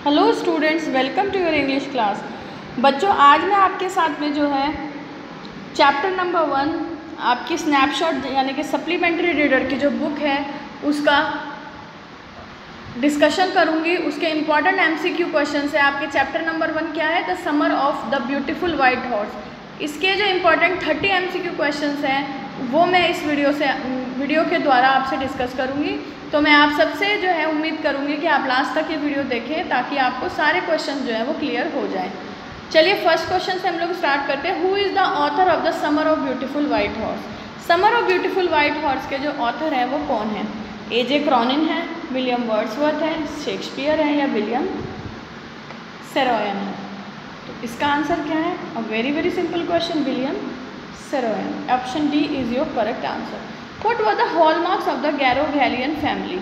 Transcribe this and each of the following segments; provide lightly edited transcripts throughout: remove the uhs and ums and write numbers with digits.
Hello students, welcome to your English class. बच्चों, आज मैं आपके साथ में जो है चैप्टर नंबर 1 आपकी स्नैपशॉट यानी कि सप्लीमेंट्री रीडर की जो बुक है उसका डिस्कशन करूंगी। उसके इम्पॉर्टेंट एमसीक्यू क्वेश्चन है। आपके चैप्टर नंबर 1 क्या है? The summer of the beautiful white horse. इसके जो इम्पॉर्टेंट 30 एमसीक्यू क्वेश्चन हैं वो मैं इस वीडियो के द्वारा आपसे डिस्कस करूंगी। तो मैं आप सबसे जो है उम्मीद करूंगी कि आप लास्ट तक ये वीडियो देखें ताकि आपको सारे क्वेश्चन जो है वो क्लियर हो जाए। चलिए फर्स्ट क्वेश्चन से हम लोग स्टार्ट करते हैं। Who is the author of the summer of beautiful white horse? Summer of beautiful white horse के जो ऑथर हैं वो कौन है? ए.जे. क्रॉनिन है, विलियम वर्ड्सवर्थ है, शेक्सपियर है या विलियम सेरोयन है? तो इसका आंसर क्या है? A very simple question, William Saroyan. Option D is your correct answer. What were the hallmarks of the Garoghlanian family?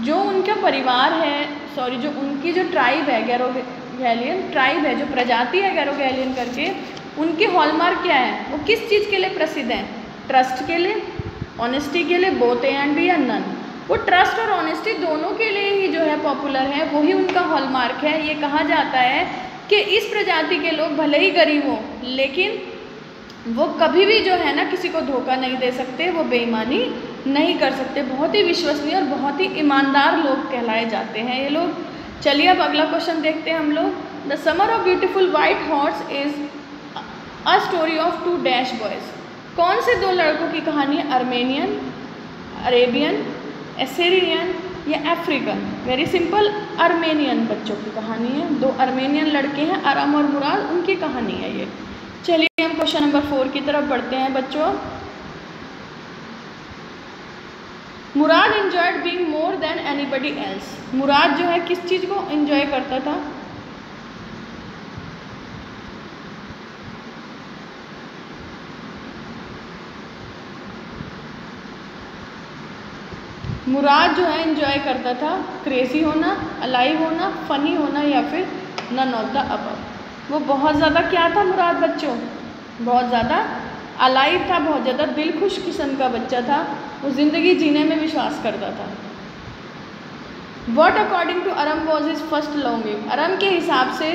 जो उनका परिवार है, जो उनकी जो ट्राइब है, गैरोगैलियन ट्राइब है, जो प्रजाति है गैरोगैलियन करके, उनकी हॉलमार्क क्या है? वो किस चीज़ के लिए प्रसिद्ध हैं? ट्रस्ट के लिए, ऑनेस्टी के लिए, बोथ ए एंड बी या नन? वो ट्रस्ट और ऑनेस्टी दोनों के लिए ही जो है पॉपुलर है, वही उनका हॉलमार्क है। ये कहा जाता है कि इस प्रजाति के लोग भले ही गरीब हों लेकिन वो कभी भी जो है ना किसी को धोखा नहीं दे सकते, वो बेईमानी नहीं कर सकते। बहुत ही विश्वसनीय और बहुत ही ईमानदार लोग कहलाए जाते हैं ये लोग। चलिए अब अगला क्वेश्चन देखते हैं हम लोग। The summer of beautiful white horse is a story of two dash boys. कौन से दो लड़कों की कहानी है? अर्मेनियन, अरेबियन, एसेरियन या अफ्रीकन? वेरी सिंपल, अर्मेनियन बच्चों की कहानी है। दो अर्मेनियन लड़के हैं, अरम और मुराद, उनकी कहानी है ये। चलिए हम क्वेश्चन नंबर 4 की तरफ बढ़ते हैं बच्चों। Mourad enjoyed being more than anybody else. Mourad जो है किस चीज़ को एंजॉय करता था? मुराद जो है एंजॉय करता था क्रेजी होना, अलाइव होना, फनी होना या फिर नन ऑफ द अबव। वो बहुत ज़्यादा क्या था मुराद बच्चों? बहुत ज़्यादा अलाइव था, बहुत ज़्यादा दिल खुश किस्म का बच्चा था। वो ज़िंदगी जीने में विश्वास करता था। What according to Aram was his first longing? Aram के हिसाब से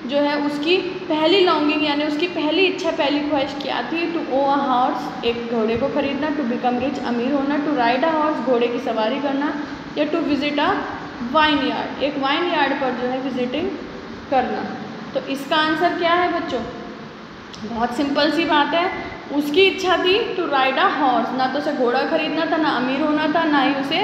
जो है उसकी पहली लॉन्गिंग यानी उसकी पहली इच्छा, पहली ख्वाहिश क्या थी? टू ओ अ हॉर्स, एक घोड़े को खरीदना, टू बिकम रिच, अमीर होना, टू राइड अ हॉर्स, घोड़े की सवारी करना, या to visit a vineyard, एक वाइन यार्ड पर जो है विजिटिंग करना। तो इसका आंसर क्या है बच्चों? बहुत सिंपल सी बात है, उसकी इच्छा थी टू राइड अ हॉर्स। ना तो उसे घोड़ा खरीदना था, ना अमीर होना था, ना ही उसे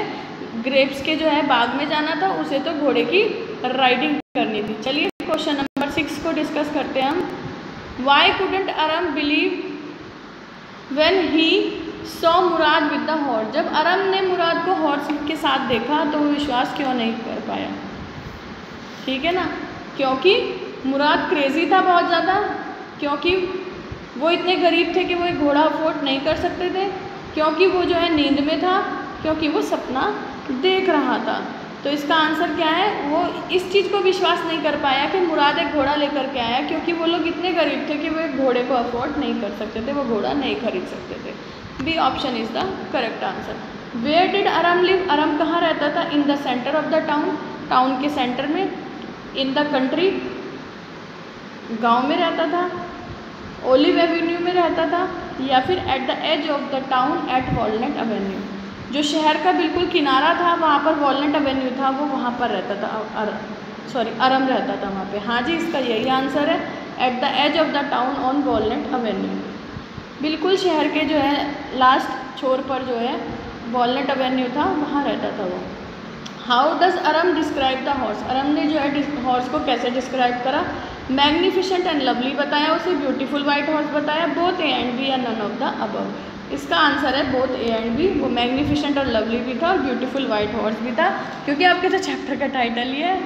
ग्रेप्स के जो है बाग में जाना था, उसे तो घोड़े की राइडिंग करनी थी। चलिए क्वेश्चन नंबर 6 को डिस्कस करते हैं हम। Why couldn't Aram believe when he saw Mourad with the horse? जब अरम ने मुराद को हॉर्स के साथ देखा तो वो विश्वास क्यों नहीं कर पाया? ठीक है ना, क्योंकि मुराद क्रेजी था बहुत ज़्यादा, क्योंकि वो इतने गरीब थे कि वो एक घोड़ा अफोर्ड नहीं कर सकते थे, क्योंकि वो जो है नींद में था, क्योंकि वो सपना देख रहा था। तो इसका आंसर क्या है? वो इस चीज़ को विश्वास नहीं कर पाया कि मुराद एक घोड़ा लेकर के आया, क्योंकि वो लोग इतने गरीब थे कि वो एक घोड़े को अफोर्ड नहीं कर सकते थे, वो घोड़ा नहीं खरीद सकते थे। B option is the correct answer. Where did Aram live? Aram कहाँ रहता था? In the centre of the town, town के सेंटर में, इन द कंट्री, गांव में रहता था, ओलिव एवेन्यू में रहता था, या फिर at the edge of the town at Walnut Avenue, जो शहर का बिल्कुल किनारा था वहाँ पर वॉलनट एवेन्यू था, वो वहाँ पर रहता था। अरम रहता था वहाँ पे। हाँ जी, इसका यही आंसर है, at the edge of the town on Walnut Avenue. बिल्कुल शहर के जो है लास्ट छोर पर जो है वॉलनट एवेन्यू था, वहाँ रहता था वो। How does Aram describe the horse? Aram ने जो है हॉर्स को कैसे डिस्क्राइब करा? मैग्निफिसेंट एंड लवली बताया उसे, ब्यूटीफुल वाइट हॉर्स बताया, बोथ ए एंड बी या नन ऑफ द अबव? इसका आंसर है बोथ ए एंड बी। वो मैग्निफिसेंट और लवली भी था और ब्यूटीफुल वाइट हॉर्स भी था, क्योंकि आपके तो चैप्टर का टाइटल ही है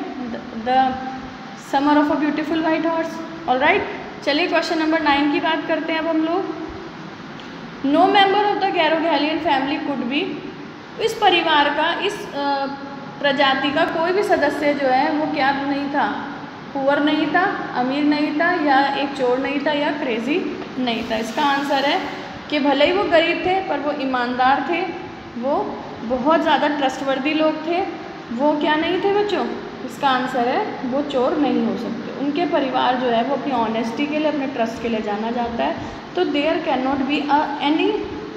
the summer of a beautiful white horse. Alright, चलिए क्वेश्चन नंबर 9 की बात करते हैं अब हम लोग। No member of the Garoghlanian family could be? इस परिवार का, इस प्रजाति का कोई भी सदस्य जो है वो क्या नहीं था? पुअर नहीं था, अमीर नहीं था, या एक चोर नहीं था, या क्रेजी नहीं था। इसका आंसर है कि भले ही वो गरीब थे पर वो ईमानदार थे, वो बहुत ज़्यादा ट्रस्टवर्दी लोग थे। वो क्या नहीं थे बच्चों? इसका आंसर है वो चोर नहीं हो सकते। उनके परिवार जो है वो अपनी ऑनेस्टी के लिए, अपने ट्रस्ट के लिए जाना जाता है। तो there can not be any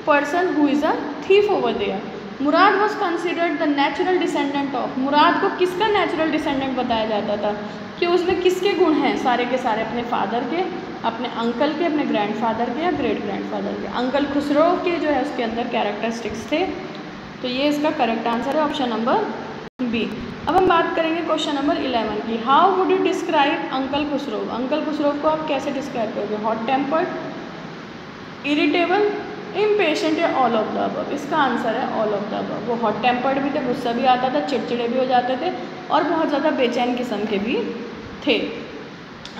person who is a thief over there. Mourad was considered the natural descendant of. Mourad को किसका नेचुरल डिसेंडेंट बताया जाता था कि उसमें किसके गुण हैं, सारे के सारे अपने फादर के, अपने अंकल के, अपने ग्रैंडफादर के या ग्रेट ग्रैंडफादर के। अंकल खुसरो के जो है उसके अंदर कैरेक्टरिस्टिक्स थे। तो ये इसका करेक्ट आंसर है ऑप्शन नंबर बी। अब हम बात करेंगे क्वेश्चन नंबर 11 की। How would you describe uncle Khusro. Uncle Khosrove को आप कैसे डिस्क्राइब करोगे? हॉट टेम्पर्ड, इरिटेबल, इम्पेशेंट या ऑल ऑफ द अबव। इसका आंसर है ऑल ऑफ द अबव। वो हॉट टेम्पर्ड भी थे, गुस्सा भी आता था, चिड़चिड़े भी हो जाते थे और बहुत ज़्यादा बेचैन किस्म के भी थे।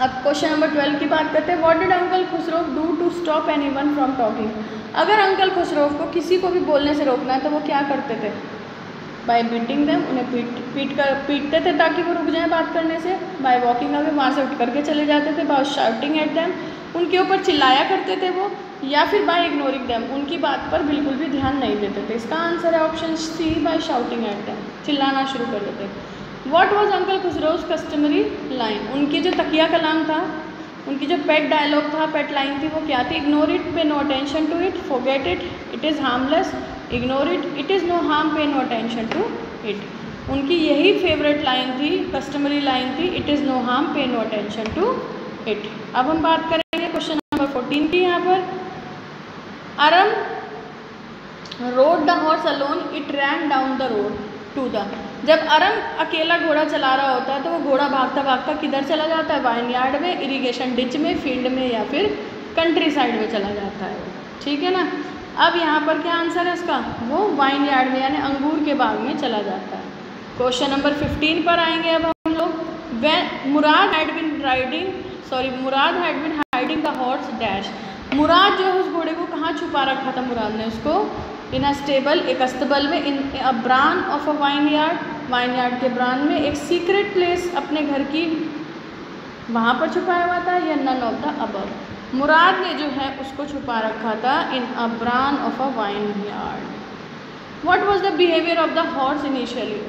अब क्वेश्चन नंबर 12 की बात करते हैं। What did uncle Khosrove do to stop anyone from talking. अगर अंकल खुसरो को किसी को भी बोलने से रोकना है तो वो क्या करते थे? बाय बीटिंग देम, उन्हें पीटते थे ताकि वो रुक जाएं बात करने से। बाय वॉकिंग अवे, वहाँ से उठ करके चले जाते थे। बाय शाउटिंग एट देम, उनके ऊपर चिल्लाया करते थे वो। या फिर बाय इग्नोरिंग देम, उनकी बात पर बिल्कुल भी ध्यान नहीं देते थे। इसका आंसर है option C, by shouting at them, चिल्लाना शुरू कर देते। What was uncle Khosrove's customary line. उनकी जो तकिया कलाम था, उनकी जो पेट डायलॉग था, पेट लाइन थी, वो क्या थी? Ignore it, pay no attention to it, forget it, it is harmless, ignore it, it is no harm, pay no attention to it. उनकी यही फेवरेट लाइन थी, कस्टमरी लाइन थी, it is no harm, pay no attention to it. अब हम बात करेंगे question number 14 की। यहाँ पर Aram rode the horse alone, it ran down the road to the. जब अरम अकेला घोड़ा चला रहा होता है तो वो घोड़ा भागता भागता किधर चला जाता है? वाइन यार्ड में, इरिगेशन डिच में, फील्ड में या फिर कंट्री साइड में चला जाता है। ठीक है ना। अब यहाँ पर क्या आंसर है इसका? वो वाइन यार्ड में यानी अंगूर के बाग में चला जाता है। क्वेश्चन नंबर 15 पर आएंगे अब हम लोग। Mourad had been hiding the horse dash. Mourad जो है उस घोड़े को कहाँ छुपा रखा था? मुराद ने उसको इन अ स्टेबल, एक अस्तबल में, in a barn of a vineyard, vineyard के ब्रान में, एक सीक्रेट प्लेस अपने घर की, वहाँ पर छुपाया हुआ था, या none of the above. Mourad ने जो है उसको छुपा रखा था in a barn of a vineyard. What was the behaviour of the horse initially.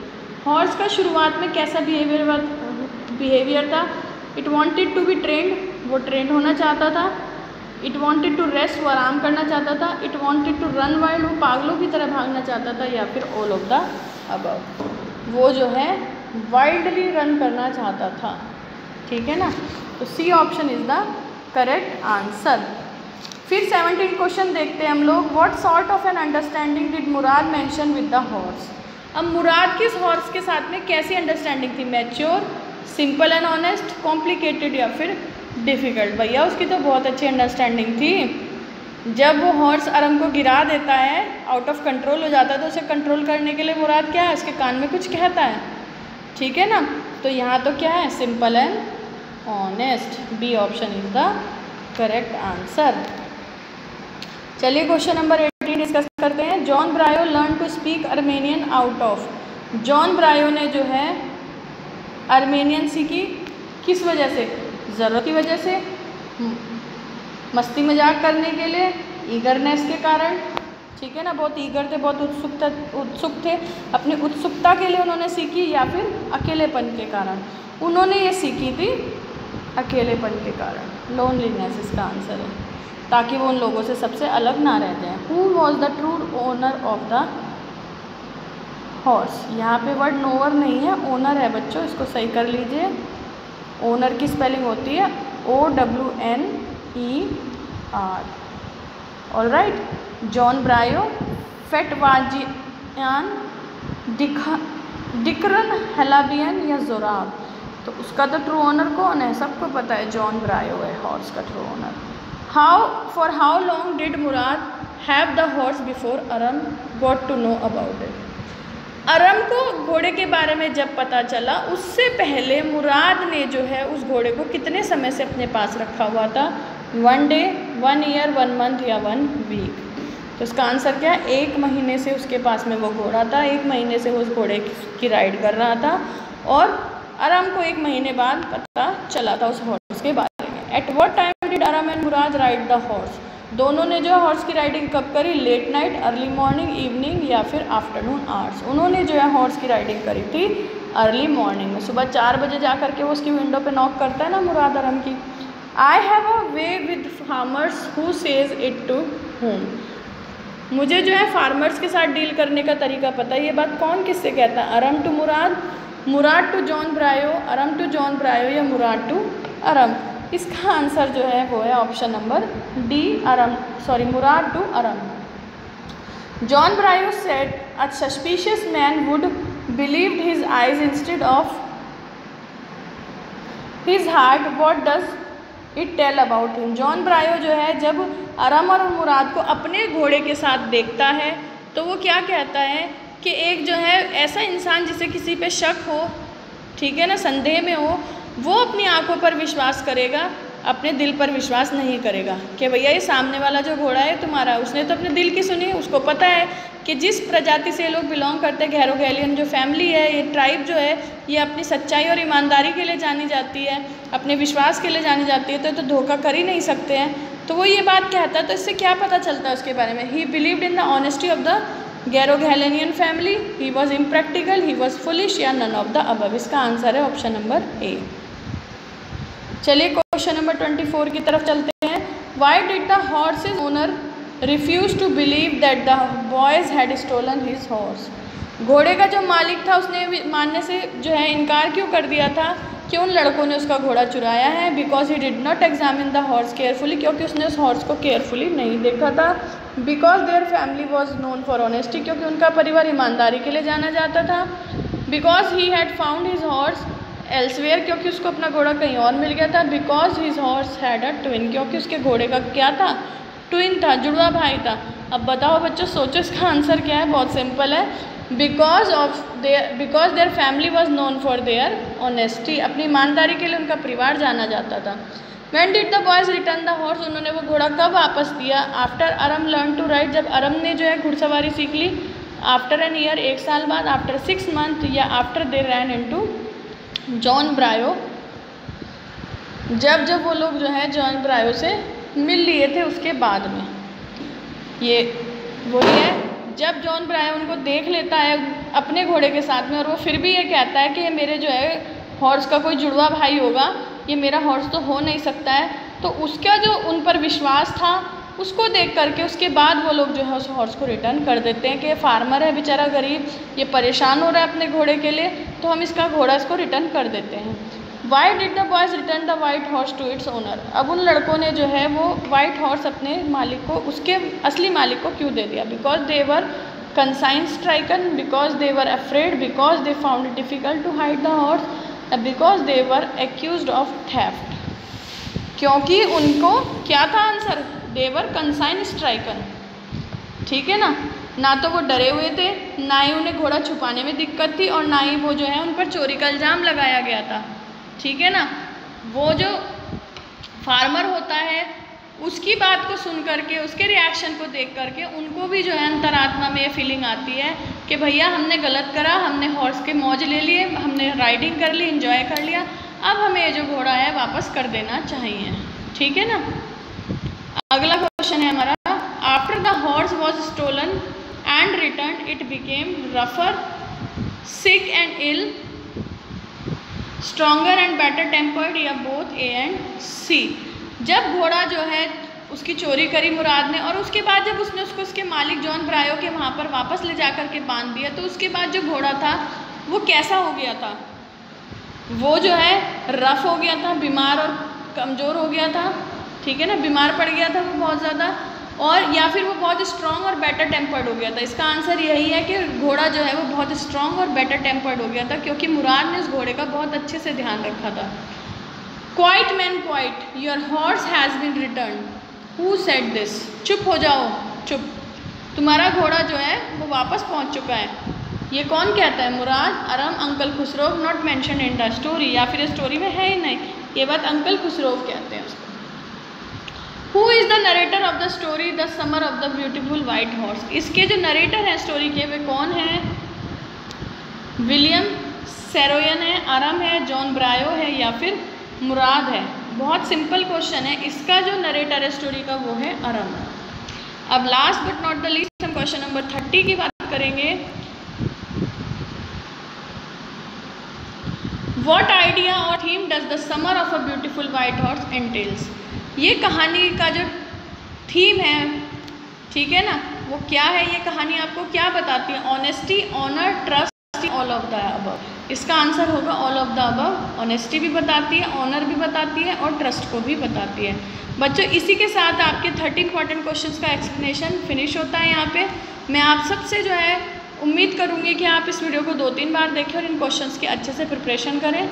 Horse का शुरुआत में कैसा बिहेवियर था? It wanted to be trained, वो ट्रेंड होना चाहता था। इट वॉन्टेड टू रेस्ट, वो आराम करना चाहता था। It wanted to run wild, वो पागलों की तरह भागना चाहता था। या फिर ऑल ऑफ द अबव, वो जो है वाइल्डली रन करना चाहता था। ठीक है ना। तो C option is the correct answer. फिर 17 क्वेश्चन देखते हैं हम लोग। What sort of an understanding did Mourad mention with the horse. अब मुराद किस हॉर्स के साथ में कैसी अंडरस्टैंडिंग थी? Mature, simple and honest, complicated या फिर डिफ़िकल्ट। भैया उसकी तो बहुत अच्छी अंडरस्टैंडिंग थी। जब वो हॉर्स अरम को गिरा देता है, आउट ऑफ कंट्रोल हो जाता है, तो उसे कंट्रोल करने के लिए मुराद क्या है? उसके कान में कुछ कहता है। ठीक है ना। तो यहाँ तो क्या है? Simple and honest. B option is the correct answer. चलिए क्वेश्चन नंबर 18 डिस्कस करते हैं। John Byro learn to speak Armenian out of. John Byro ने जो है अर्मेनियन सीखी किस वजह से? ज़रूरत की वजह से, मस्ती मजाक करने के लिए, ईगरनेस के कारण। ठीक है ना। बहुत ईगर थे, बहुत उत्सुक थे। अपनी उत्सुकता के लिए उन्होंने सीखी, या फिर अकेलेपन के कारण। उन्होंने ये सीखी थी अकेलेपन के कारण, लोनलीनेस इसका आंसर है, ताकि वो उन लोगों से सबसे अलग ना रह जाएं। Who was the true owner of the horse. यहाँ पे वर्ड नोवर नहीं है, ओनर है बच्चों, इसको सही कर लीजिए। ओनर की स्पेलिंग होती है OWNER। All right. जॉन ब्रायो, फेटवाजियान, डिकरन हेलाबियन या जोराब। तो उसका तो ट्रू ओनर कौन है? सबको पता है, जॉन ब्रायो है हॉर्स का true owner. For how long did Mourad have the horse before Aram got to know about it. Aram को घोड़े के बारे में जब पता चला, उससे पहले मुराद ने जो है उस घोड़े को कितने समय से अपने पास रखा हुआ था? 1 डे, 1 ईयर, 1 मंथ या 1 वीक। तो इसका आंसर क्या है? 1 महीने से उसके पास में वो घोड़ा था, 1 महीने से वो उस घोड़े की राइड कर रहा था, और अरम को 1 महीने बाद पता चला था उस हॉर्स के बारे में। At what time did Aram and Mourad ride the horse. दोनों ने जो हॉर्स की राइडिंग कब करी? Late night, early morning, evening या फिर आफ्टरनून आवर्स। उन्होंने जो है हॉर्स की राइडिंग करी थी अर्ली मॉर्निंग में, सुबह 4 बजे जा कर के वो उसकी विंडो पे नॉक करता है ना मुराद अरम की। I have a way with farmers who says it to home, मुझे जो है फार्मर्स के साथ डील करने का तरीका पता है। ये बात कौन किससे कहता है? Aram to Mourad, Mourad to John Byro, Aram to John Byro या मुराद टू अरम? इसका आंसर जो है वो है option number D, Aram, sorry Mourad to Aram. John Byro said a suspicious man would believed his eyes instead of his heart, what does it tell about him? John Byro जो है जब अरम और मुराद को अपने घोड़े के साथ देखता है तो वो क्या कहता है कि एक जो है ऐसा इंसान जिसे किसी पे शक हो, ठीक है ना, संदेह में हो, वो अपनी आंखों पर विश्वास करेगा, अपने दिल पर विश्वास नहीं करेगा कि भैया ये सामने वाला जो घोड़ा है तुम्हारा, उसने तो अपने दिल की सुनी, उसको पता है कि जिस प्रजाति से लोग बिलोंग करते हैं, गैरोगैलियन जो फैमिली है, ये ट्राइब जो है, ये अपनी सच्चाई और ईमानदारी के लिए जानी जाती है, अपने विश्वास के लिए जानी जाती है, तो धोखा कर ही नहीं सकते हैं। तो वो ये बात कहता है, तो इससे क्या पता चलता है उसके बारे में? He believed in the honesty of the Garoghlanian family, he was impractical, he was foolish, या नन ऑफ द अबव। इसका आंसर है ऑप्शन नंबर ए। चलिए क्वेश्चन नंबर 24 की तरफ चलते हैं। Why did the horse's owner refuse to believe that the boys had stolen his horse? घोड़े का जो मालिक था उसने मानने से जो है इनकार क्यों कर दिया था कि उन लड़कों ने उसका घोड़ा चुराया है? Because he did not examine the horse carefully, क्योंकि उसने उस हॉर्स को केयरफुली नहीं देखा था। Because their family was known for honesty, क्योंकि उनका परिवार ईमानदारी के लिए जाना जाता था। Because he had found his horse elsewhere, क्योंकि उसको अपना घोड़ा कहीं और मिल गया था। Because his horse had a twin, क्योंकि उसके घोड़े का क्या था? ट्विन था, जुड़वा भाई था। अब बताओ बच्चों, सोचो इसका आंसर क्या है? बहुत सिंपल है, because their family was known for their honesty, अपनी ईमानदारी के लिए उनका परिवार जाना जाता था। When did the boys return the horse? उन्होंने वो घोड़ा कब वापस दिया? After Aram learn to ride, जब अरम ने जो है घुड़सवारी सीख ली। आफ्टर एन ईयर, 1 साल बाद। आफ्टर 6 मंथ, या after they ran into John Byro, जब वो लोग जो है जॉन ब्रायो से मिल लिए थे उसके बाद में। ये वही है, जब जॉन ब्रायो उनको देख लेता है अपने घोड़े के साथ में और वो फिर भी ये कहता है कि ये मेरे जो है हॉर्स का कोई जुड़वा भाई होगा, ये मेरा हॉर्स तो हो नहीं सकता है, तो उसका जो उन पर विश्वास था उसको देख करके उसके बाद वो लोग जो है उस हॉर्स को रिटर्न कर देते हैं कि ये फार्मर है बेचारा गरीब, ये परेशान हो रहा है अपने घोड़े के लिए, तो हम इसका घोड़ा इसको रिटर्न कर देते हैं। Why did the boys return the white horse to its owner? अब उन लड़कों ने जो है वो वाइट हॉर्स अपने मालिक को, उसके असली मालिक को क्यों दे दिया? Because they were conscience stricken, because they were afraid, because they found it difficult to hide the horse, because they were accused of theft. क्योंकि उनको क्या था answer? They were conscience stricken, ठीक है ना तो वो डरे हुए थे, ना ही उन्हें घोड़ा छुपाने में दिक्कत थी, और ना ही वो जो है उन पर चोरी का इल्ज़ाम लगाया गया था, ठीक है ना। वो जो फार्मर होता है उसकी बात को सुन करके, उसके रिएक्शन को देख करके उनको भी जो है अंतरात्मा में ये फीलिंग आती है कि भैया हमने गलत करा, हमने हॉर्स के मौज ले लिए, हमने राइडिंग कर ली, एंजॉय कर लिया, अब हमें ये जो घोड़ा है वापस कर देना चाहिए, ठीक है ना। अगला क्वेश्चन है हमारा, after the horse was stolen and return it became रफर, sick and ill, stronger and better tempered, या बोथ ए एंड सी? जब घोड़ा जो है उसकी चोरी करी मुराद ने, और उसके बाद जब उसने उसको उसके मालिक जॉन ब्रायो के वहाँ पर वापस ले जा कर के बांध दिया, तो उसके बाद जो घोड़ा था वो कैसा हो गया था? वो जो है रफ़ हो गया था, बीमार और कमज़ोर हो गया था, ठीक है ना, बीमार पड़ गया था वो बहुत ज़्यादा, और या फिर वो बहुत स्ट्रॉन्ग और बेटर टेम्पर्ड हो गया था। इसका आंसर यही है कि घोड़ा जो है वो बहुत स्ट्रॉन्ग और बेटर टेम्पर्ड हो गया था, क्योंकि मुराद ने उस घोड़े का बहुत अच्छे से ध्यान रखा था। Quiet man quiet, your horse has been return, who said this? चुप हो जाओ, चुप, तुम्हारा घोड़ा जो है वो वापस पहुंच चुका है। ये कौन कहता है? Mourad, Aram, uncle Khosrove, not mention in the story, या फिर स्टोरी में है ही नहीं, ये बात अंकल खुसरो कहते हैं उसको। Who is the narrator of the story the summer of the beautiful white horse? इसके जो नरेटर हैं स्टोरी के वे कौन हैं? विलियम सेरोयन है, अरम है, जॉन ब्रायो है, या फिर मुराद है? बहुत सिंपल क्वेश्चन है, इसका जो नरेटर है स्टोरी का वो है अरम। अब last but not the least हम क्वेश्चन नंबर 30 की बात करेंगे। वॉट आइडिया और theme does the summer of a beautiful white horse एंटेल्स। ये कहानी का जो थीम है, ठीक है ना, वो क्या है, ये कहानी आपको क्या बताती है? Honesty, honour, trust, all of the above. इसका आंसर होगा all of the above. Honesty भी बताती है, ऑनर भी बताती है और ट्रस्ट को भी बताती है। बच्चों इसी के साथ आपके 30 इंपॉर्टेंट क्वेश्चंस का एक्सप्लेनेशन फिनिश होता है। यहाँ पे मैं आप सबसे जो है उम्मीद करूँगी कि आप इस वीडियो को 2-3 बार देखें और इन क्वेश्चंस की अच्छे से प्रिपरेशन करें।